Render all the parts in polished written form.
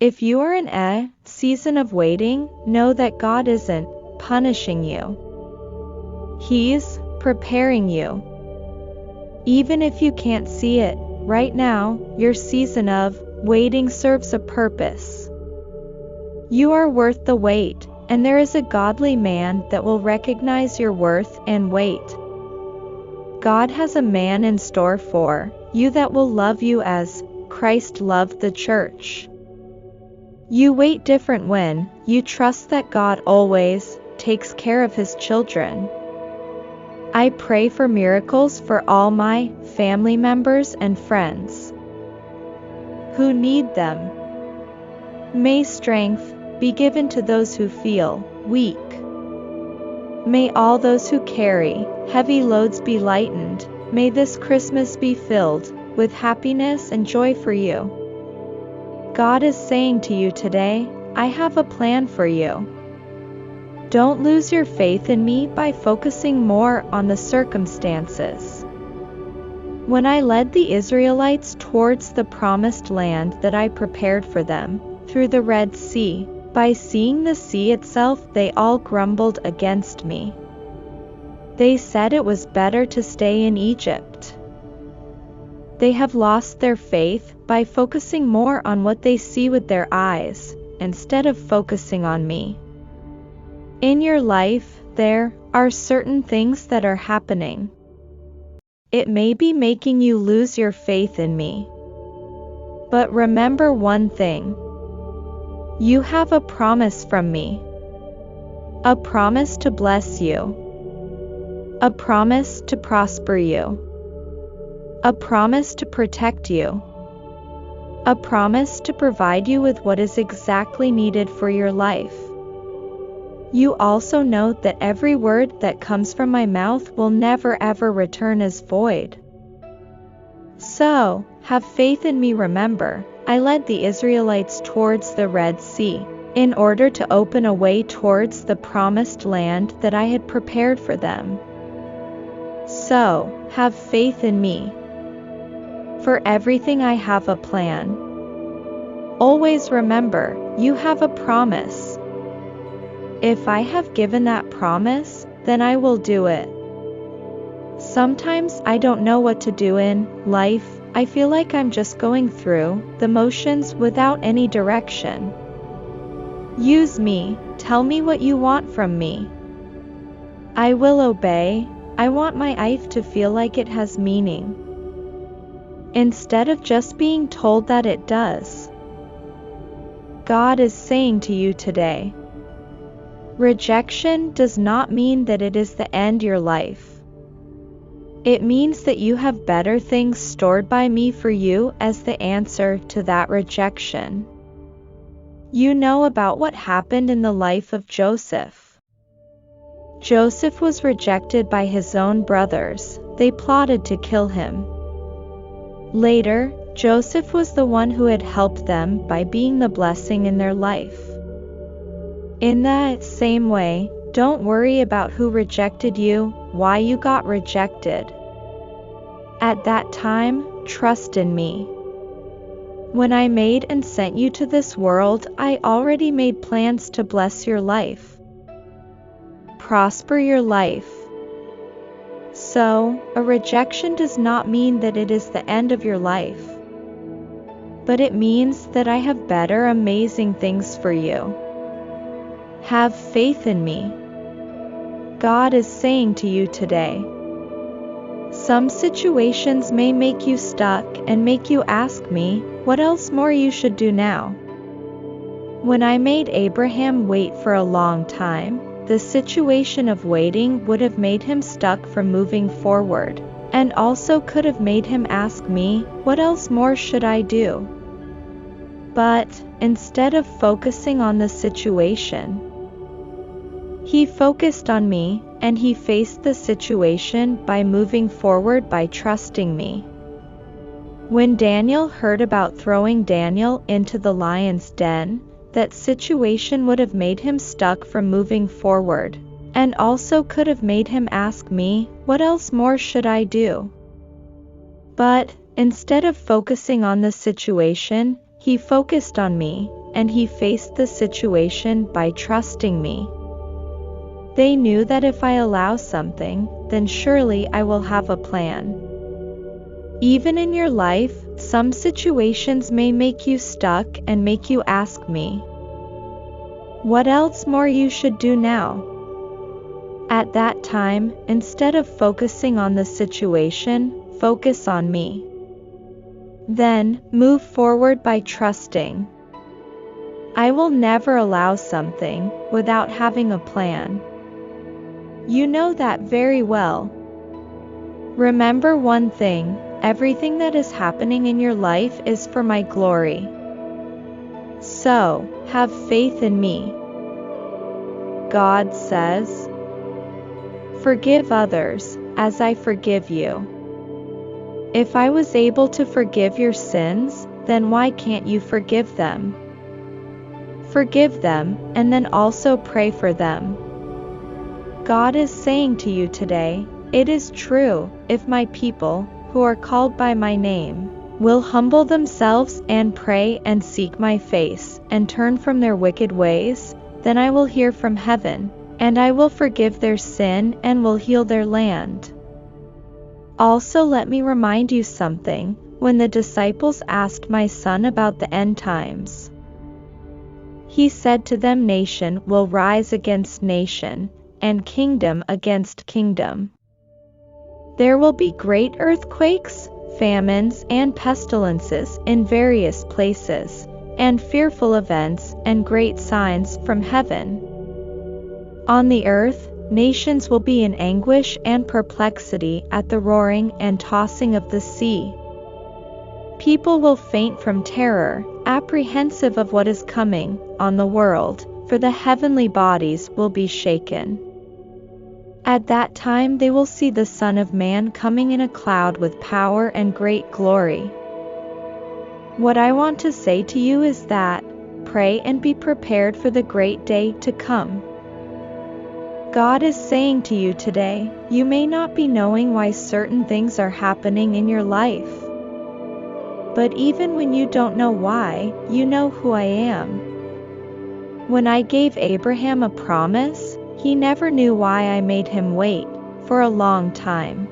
If you are in a season of waiting, know that God isn't punishing you. He's preparing you. Even if you can't see it right now, your season of waiting serves a purpose. You are worth the wait, and there is a godly man that will recognize your worth and wait. God has a man in store for you that will love you as Christ loved the church. You wait different when you trust that God always takes care of his children. I pray for miracles for all my family members and friends who need them. May strength be given to those who feel weak. May all those who carry heavy loads be lightened. May this Christmas be filled with happiness and joy for you. God is saying to you today, I have a plan for you. Don't lose your faith in me by focusing more on the circumstances. When I led the Israelites towards the promised land that I prepared for them, through the Red Sea, by seeing the sea itself, they all grumbled against me. They said it was better to stay in Egypt. They have lost their faith by focusing more on what they see with their eyes, instead of focusing on me. In your life, there are certain things that are happening. It may be making you lose your faith in me. But remember one thing. You have a promise from me. A promise to bless you. A promise to prosper you. A promise to protect you. A promise to provide you with what is exactly needed for your life. You also know that every word that comes from my mouth will never ever return as void. So, have faith in me. Remember, I led the Israelites towards the Red Sea, in order to open a way towards the promised land that I had prepared for them. So, have faith in me. For everything I have a plan. Always remember, you have a promise. If I have given that promise, then I will do it. Sometimes I don't know what to do in life. I feel like I'm just going through the motions without any direction. Use me, tell me what you want from me. I will obey. I want my life to feel like it has meaning, instead of just being told that it does. God is saying to you today, rejection does not mean that it is the end of your life. It means that you have better things stored by me for you as the answer to that rejection. You know about what happened in the life of Joseph. Joseph was rejected by his own brothers. They plotted to kill him. Later, Joseph was the one who had helped them by being the blessing in their life. In that same way, don't worry about who rejected you, why you got rejected. At that time, trust in me. When I made and sent you to this world, I already made plans to bless your life, prosper your life. So, a rejection does not mean that it is the end of your life. But it means that I have better, amazing things for you. Have faith in me. God is saying to you today. Some situations may make you stuck and make you ask me, what else more you should do now? When I made Abraham wait for a long time, the situation of waiting would have made him stuck from moving forward, and also could have made him ask me, what else more should I do? But, instead of focusing on the situation, he focused on me, and he faced the situation by moving forward by trusting me. When Daniel heard about throwing Daniel into the lion's den, that situation would have made him stuck from moving forward, and also could have made him ask me, what else more should I do? But, instead of focusing on the situation, He focused on me, and he faced the situation by trusting me. They knew that if I allow something, then surely I will have a plan. Even in your life, some situations may make you stuck and make you ask me, what else more you should do now? At that time, instead of focusing on the situation, focus on me. Then, move forward by trusting. I will never allow something without having a plan. You know that very well. Remember one thing, everything that is happening in your life is for my glory. So, have faith in me. God says, forgive others, as I forgive you. If I was able to forgive your sins, then why can't you forgive them? Forgive them, and then also pray for them. God is saying to you today, it is true, if my people, who are called by my name, will humble themselves and pray and seek my face, and turn from their wicked ways, then I will hear from heaven, and I will forgive their sin and will heal their land. Also let me remind you something, when the disciples asked my son about the end times, he said to them, nation will rise against nation, and kingdom against kingdom. There will be great earthquakes, famines, and pestilences in various places, and fearful events and great signs from heaven. On the earth, nations will be in anguish and perplexity at the roaring and tossing of the sea. People will faint from terror, apprehensive of what is coming on the world, for the heavenly bodies will be shaken. At that time they will see the Son of Man coming in a cloud with power and great glory. What I want to say to you is that, pray and be prepared for the great day to come. God is saying to you today, you may not be knowing why certain things are happening in your life. But even when you don't know why, you know who I am. When I gave Abraham a promise, he never knew why I made him wait for a long time.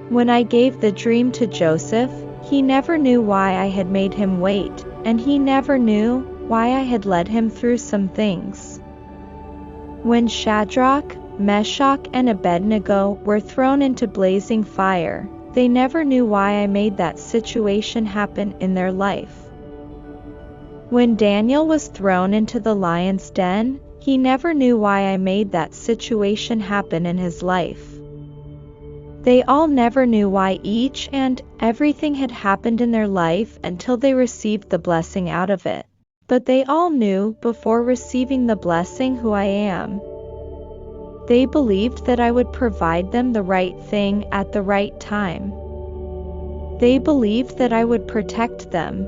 When I gave the dream to Joseph, he never knew why I had made him wait, and he never knew why I had led him through some things. When Shadrach, Meshach, and Abednego were thrown into blazing fire, they never knew why I made that situation happen in their life. When Daniel was thrown into the lion's den, he never knew why I made that situation happen in his life. They all never knew why each and everything had happened in their life until they received the blessing out of it. But they all knew before receiving the blessing who I am. They believed that I would provide them the right thing at the right time. They believed that I would protect them.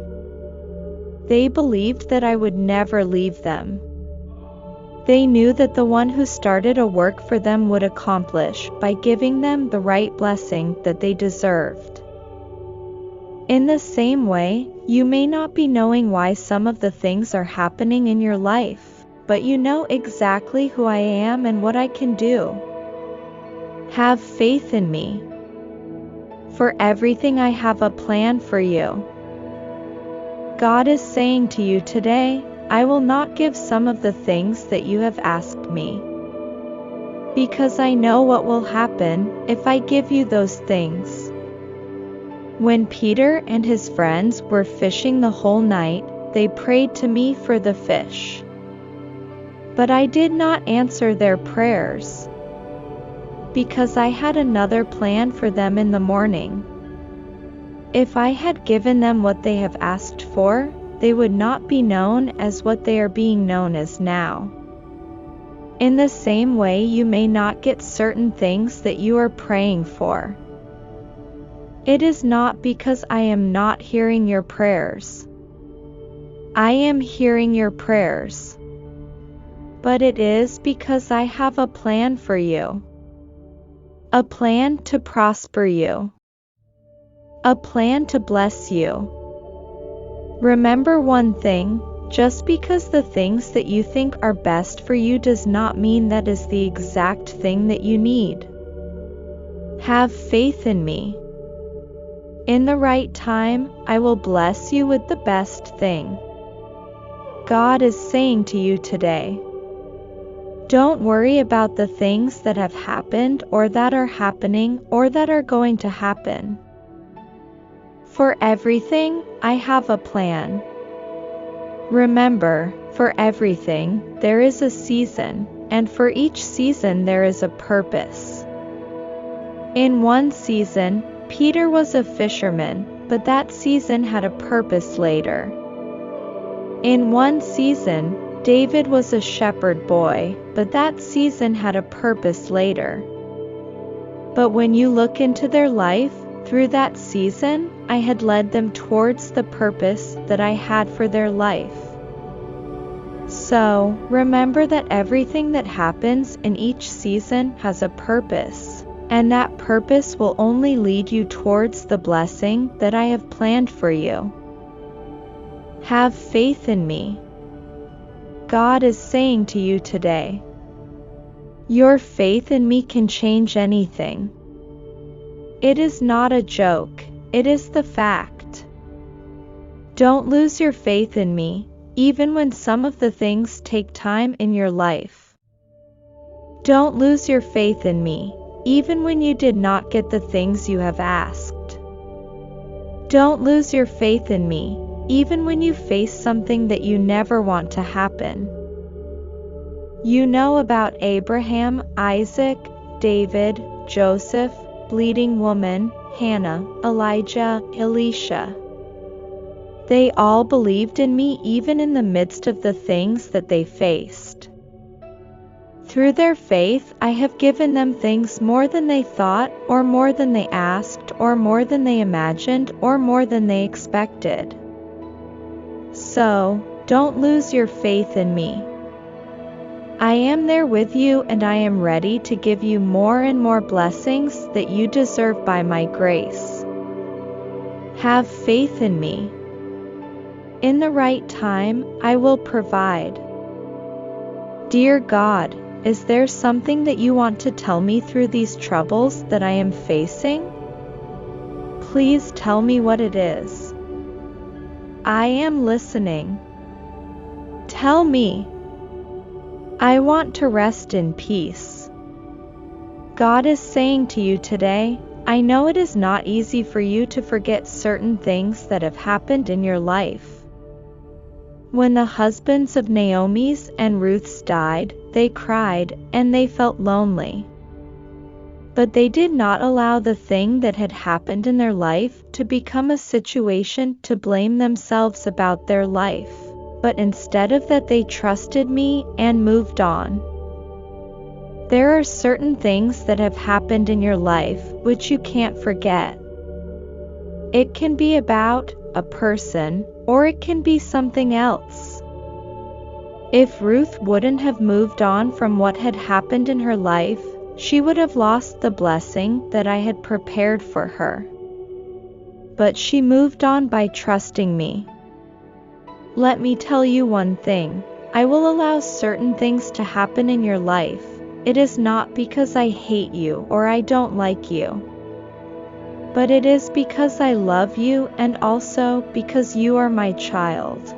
They believed that I would never leave them. They knew that the one who started a work for them would accomplish by giving them the right blessing that they deserved. In the same way, you may not be knowing why some of the things are happening in your life, but you know exactly who I am and what I can do. Have faith in me. For everything I have a plan for you. God is saying to you today, I will not give some of the things that you have asked me. Because I know what will happen if I give you those things. When Peter and his friends were fishing the whole night, they prayed to me for the fish. But I did not answer their prayers, because I had another plan for them in the morning. If I had given them what they have asked for, they would not be known as what they are being known as now. In the same way, you may not get certain things that you are praying for. It is not because I am not hearing your prayers. I am hearing your prayers. But it is because I have a plan for you. A plan to prosper you. A plan to bless you. Remember one thing, just because the things that you think are best for you does not mean that is the exact thing that you need. Have faith in me. In the right time, I will bless you with the best thing. God is saying to you today, don't worry about the things that have happened or that are happening or that are going to happen. For everything, I have a plan. Remember, for everything, there is a season, and for each season there is a purpose. In one season, Peter was a fisherman, but that season had a purpose later. In one season, David was a shepherd boy, but that season had a purpose later. But when you look into their life, through that season, I had led them towards the purpose that I had for their life. So, remember that everything that happens in each season has a purpose, and that purpose will only lead you towards the blessing that I have planned for you. Have faith in me. God is saying to you today, your faith in me can change anything. It is not a joke, it is the fact. Don't lose your faith in me, even when some of the things take time in your life. Don't lose your faith in me, even when you did not get the things you have asked. Don't lose your faith in me, even when you face something that you never want to happen. You know about Abraham, Isaac, David, Joseph, bleeding woman, Hannah, Elijah, Elisha. They all believed in me even in the midst of the things that they faced. Through their faith, I have given them things more than they thought, or more than they asked, or more than they imagined, or more than they expected. So, don't lose your faith in me. I am there with you, and I am ready to give you more and more blessings that you deserve by my grace. Have faith in me. In the right time, I will provide. Dear God, is there something that you want to tell me through these troubles that I am facing? Please tell me what it is. I am listening. Tell me. I want to rest in peace. God is saying to you today, I know it is not easy for you to forget certain things that have happened in your life. When the husbands of Naomi's and Ruth's died, they cried, and they felt lonely. But they did not allow the thing that had happened in their life to become a situation to blame themselves about their life. But instead of that, they trusted me and moved on. There are certain things that have happened in your life which you can't forget. It can be about a person, or it can be something else. If Ruth wouldn't have moved on from what had happened in her life, she would have lost the blessing that I had prepared for her. But she moved on by trusting me. Let me tell you one thing, I will allow certain things to happen in your life. It is not because I hate you or I don't like you, but it is because I love you and also because you are my child.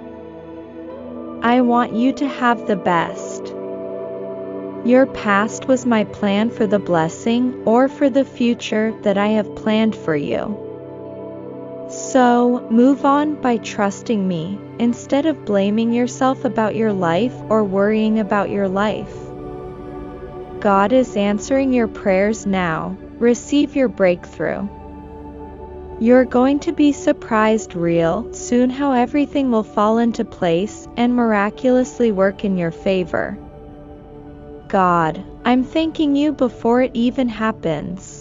I want you to have the best. Your past was my plan for the blessing or for the future that I have planned for you. So, move on by trusting me, instead of blaming yourself about your life or worrying about your life. God is answering your prayers now. Receive your breakthrough. You're going to be surprised real soon how everything will fall into place and miraculously work in your favor. God, I'm thanking you before it even happens.